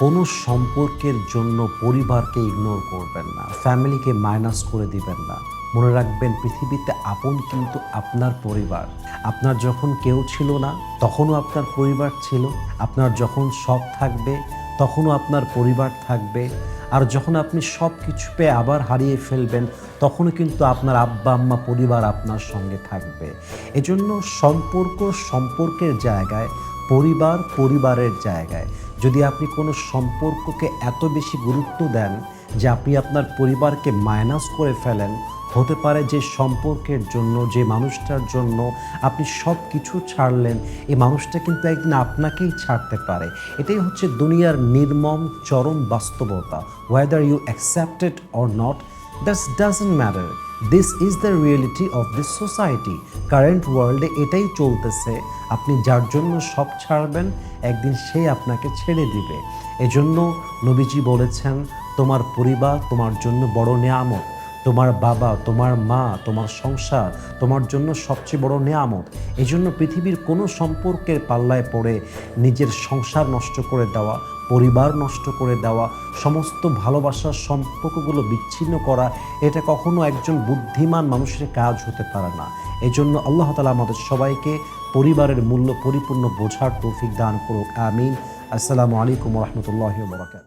কোনো সম্পর্কের জন্য পরিবারকে ইগনোর করবেন না, ফ্যামিলিকে মাইনাস করে দিবেন না। মনে রাখবেন পৃথিবীতে আপন কিন্তু আপনার পরিবার। আপনার যখন কেউ ছিল না তখনও আপনার পরিবার ছিল, আপনার যখন সব থাকবে তখনও আপনার পরিবার থাকবে, আর যখন আপনি সব কিছু পেয়ে আবার হারিয়ে ফেলবেন তখনও কিন্তু আপনার আব্বা আম্মা পরিবার আপনার সঙ্গে থাকবে। এজন্য সম্পর্ক সম্পর্কের জায়গায়, পরিবার পরিবারের জায়গায়। যদি আপনি কোনো সম্পর্ককে এত বেশি গুরুত্ব দেন যে আপনি আপনার পরিবারকে মাইনাস করে ফেলেন, হতে পারে যে সম্পর্কের জন্য, যে মানুষটার জন্য আপনি সব কিছু ছাড়লেন, এই মানুষটা কিন্তু একদিন আপনাকেই ছাড়তে পারে। এটাই হচ্ছে দুনিয়ার নির্মম চরম বাস্তবতা। Whether you accept it or not, that's doesn't matter. This is the reality of this society. Current ওয়ার্ল্ডে এটাই চলতেছে। আপনি যার জন্য সব ছাড়বেন, একদিন সে আপনাকে ছেড়ে দিবে। এজন্য নবীজি বলেছেন, তোমার পরিবার তোমার জন্য বড় নেয়ামত। তোমার বাবা, তোমার মা, তোমার সংসার তোমার জন্য সবচেয়ে বড় নেয়ামত। এজন্য পৃথিবীর কোনো সম্পর্কের পাল্লায় পড়ে নিজের সংসার নষ্ট করে দেওয়া, পরিবার নষ্ট করে দেওয়া, সমস্ত ভালোবাসার সম্পর্কগুলো বিচ্ছিন্ন করা, এটা কখনো একজন বুদ্ধিমান মানুষের কাজ হতে পারে না। এজন্য আল্লাহ তাআলা আমাদের সবাইকে পরিবারের মূল্য পরিপূর্ণ বোঝার তৌফিক দান করুক। আমিন। আসসালামু আলাইকুম ওয়া রাহমাতুল্লাহি ওয়া বারাকাতুহু।